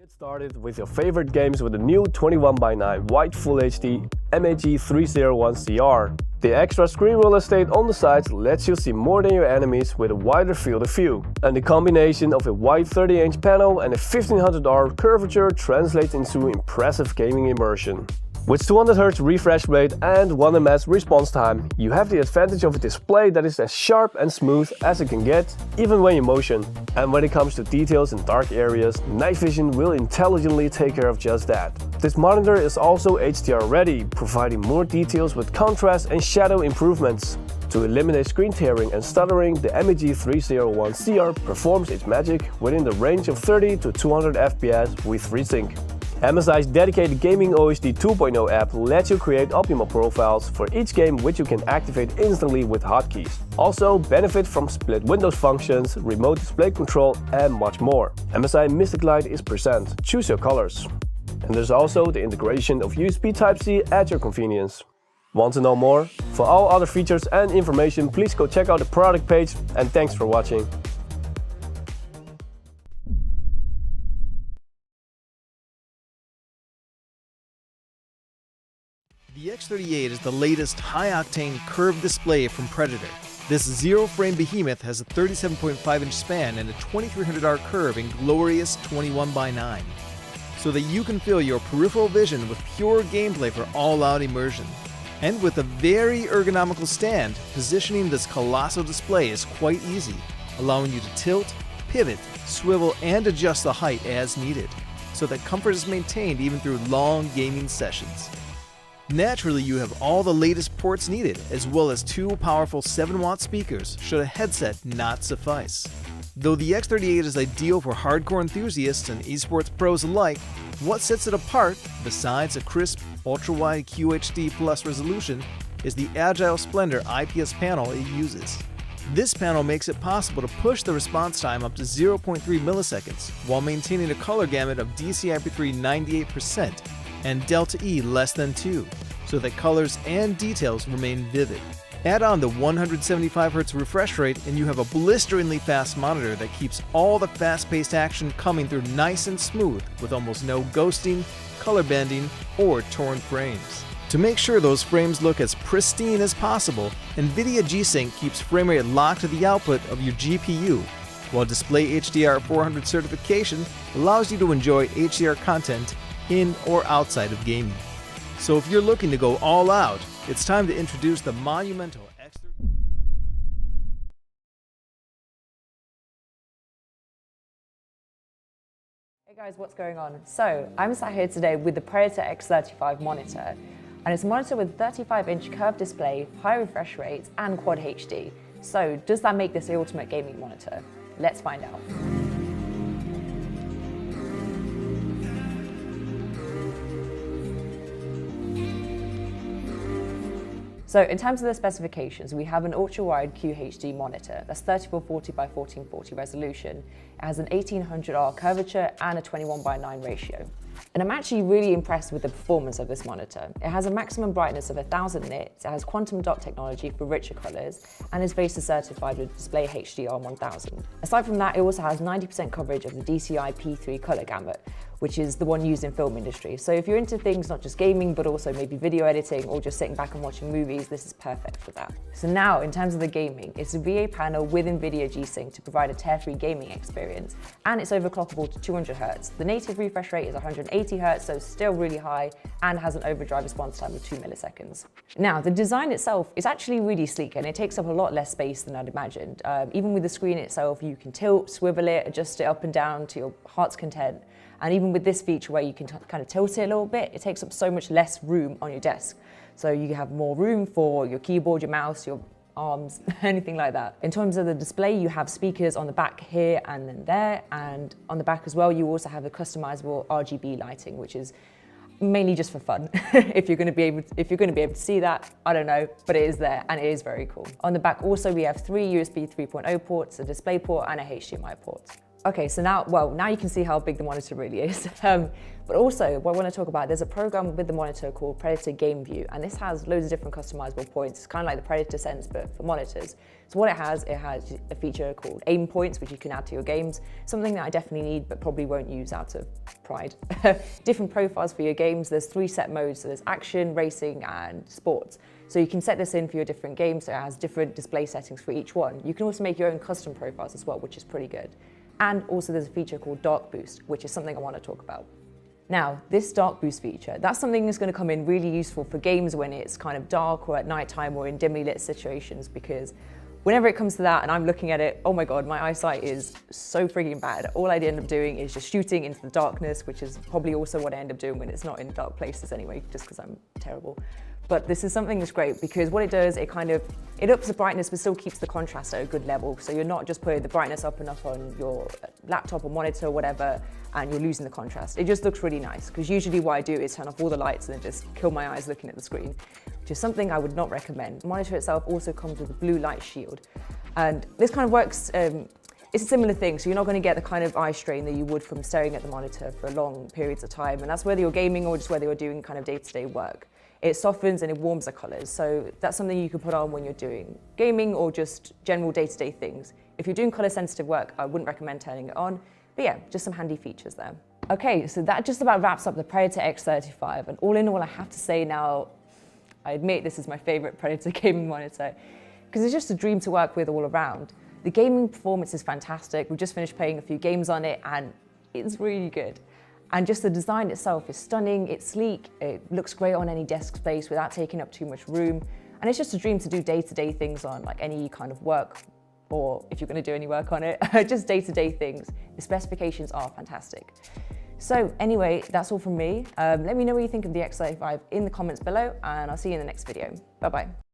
Get started with your favorite games with the new 21:9 Wide Full HD MAG301CR. The extra screen real estate on the sides lets you see more than your enemies with a wider field of view. And the combination of a wide 30-inch panel and a 1500R curvature translates into impressive gaming immersion. With 200Hz refresh rate and 1 ms response time, you have the advantage of a display that is as sharp and smooth as it can get, even when in motion. And when it comes to details in dark areas, night vision will intelligently take care of just that. This monitor is also HDR ready, providing more details with contrast and shadow improvements. To eliminate screen tearing and stuttering, the MAG301CR performs its magic within the range of 30 to 200 FPS with FreeSync. MSI's dedicated Gaming OSD 2.0 app lets you create optimal profiles for each game, which you can activate instantly with hotkeys. Also benefit from split windows functions, remote display control and much more. MSI Mystic Light is present. Choose your colors. And there's also the integration of USB Type-C at your convenience. Want to know more? For all other features and information, please go check out the product page, and thanks for watching. The X38 is the latest high-octane curved display from Predator. This zero-frame behemoth has a 37.5-inch span and a 2300R curve in glorious 21:9, so that you can fill your peripheral vision with pure gameplay for all-out immersion. And with a very ergonomical stand, positioning this colossal display is quite easy, allowing you to tilt, pivot, swivel, and adjust the height as needed, so that comfort is maintained even through long gaming sessions. Naturally, you have all the latest ports needed, as well as 2 powerful 7-watt speakers should a headset not suffice. Though the X38 is ideal for hardcore enthusiasts and esports pros alike, what sets it apart, besides a crisp, ultra-wide QHD+ resolution, is the Agile Splendor IPS panel it uses. This panel makes it possible to push the response time up to 0.3 milliseconds, while maintaining a color gamut of DCI-P3 98%, and Delta E less than 2, so that colors and details remain vivid. Add on the 175Hz refresh rate and you have a blisteringly fast monitor that keeps all the fast-paced action coming through nice and smooth with almost no ghosting, color bending, or torn frames. To make sure those frames look as pristine as possible, NVIDIA G-Sync keeps frame rate locked to the output of your GPU, while Display HDR 400 certification allows you to enjoy HDR content in or outside of gaming. So if you're looking to go all out, it's time to introduce the monumental X38. Hey guys, what's going on? So I'm sat here today with the Predator X35 monitor, and it's a monitor with a 35-inch curved display, high refresh rates, and Quad HD. So does that make this the ultimate gaming monitor? Let's find out. So in terms of the specifications, we have an ultra-wide QHD monitor that's 3440 by 1440 resolution. It has an 1800R curvature and a 21:9 ratio. And I'm actually really impressed with the performance of this monitor. It has a maximum brightness of 1000 nits, it has quantum dot technology for richer colors, and is VESA certified with Display HDR 1000. Aside from that, it also has 90% coverage of the DCI P3 color gamut, which is the one used in film industry. So if you're into things not just gaming, but also maybe video editing or just sitting back and watching movies, this is perfect for that. So now, in terms of the gaming, it's a VA panel with NVIDIA G-Sync to provide a tear-free gaming experience, and it's overclockable to 200Hz. The native refresh rate is 180Hz, so still really high, and has an overdrive response time of 2 milliseconds. Now, the design itself is actually really sleek, and it takes up a lot less space than I'd imagined. Even with the screen itself, you can tilt, swivel it, adjust it up and down to your heart's content. And even with this feature where you can kind of tilt it a little bit, it takes up so much less room on your desk. So you have more room for your keyboard, your mouse, your arms, anything like that. In terms of the display, you have speakers on the back here and then there, and on the back as well, you also have a customizable RGB lighting, which is mainly just for fun. if you're going to be able to see that, I don't know, but it is there and it is very cool. On the back also we have 3 USB 3.0 ports, a display port and a HDMI port. Okay, so now you can see how big the monitor really is. But also, what I want to talk about, there's a program with the monitor called Predator Game View, and this has loads of different customizable points. It's kind of like the Predator Sense, but for monitors. So what it has a feature called aim points, which you can add to your games, something that I definitely need, but probably won't use out of pride. Different profiles for your games. There's 3 set modes, so there's action, racing, and sports. So you can set this in for your different games, so it has different display settings for each one. You can also make your own custom profiles as well, which is pretty good. And also there's a feature called Dark Boost, which is something I want to talk about. Now, this Dark Boost feature, that's something that's going to come in really useful for games when it's kind of dark or at nighttime or in dimly lit situations, because whenever it comes to that and I'm looking at it, oh my God, my eyesight is so freaking bad. All I end up doing is just shooting into the darkness, which is probably also what I end up doing when it's not in dark places anyway, just because I'm terrible. But this is something that's great because what it does, it ups the brightness but still keeps the contrast at a good level. So you're not just putting the brightness up and up on your laptop or monitor or whatever and you're losing the contrast. It just looks really nice because usually what I do is turn off all the lights and then just kill my eyes looking at the screen, which is something I would not recommend. The monitor itself also comes with a blue light shield. And this kind of works, it's a similar thing, so you're not going to get the kind of eye strain that you would from staring at the monitor for long periods of time, and that's whether you're gaming or just whether you're doing kind of day-to-day work. It softens and it warms the colors, so that's something you can put on when you're doing gaming or just general day-to-day things. If you're doing color-sensitive work, I wouldn't recommend turning it on, but yeah, just some handy features there. Okay, so that just about wraps up the Predator X35, and all in all, I have to say now, I admit this is my favorite Predator gaming monitor, because it's just a dream to work with all around. The gaming performance is fantastic. We've just finished playing a few games on it and it's really good. And just the design itself is stunning, it's sleek, it looks great on any desk space without taking up too much room. And it's just a dream to do day-to-day things on, like any kind of work, or if you're gonna do any work on it, just day-to-day things. The specifications are fantastic. So anyway, that's all from me. Let me know what you think of the X35 in the comments below and I'll see you in the next video. Bye-bye.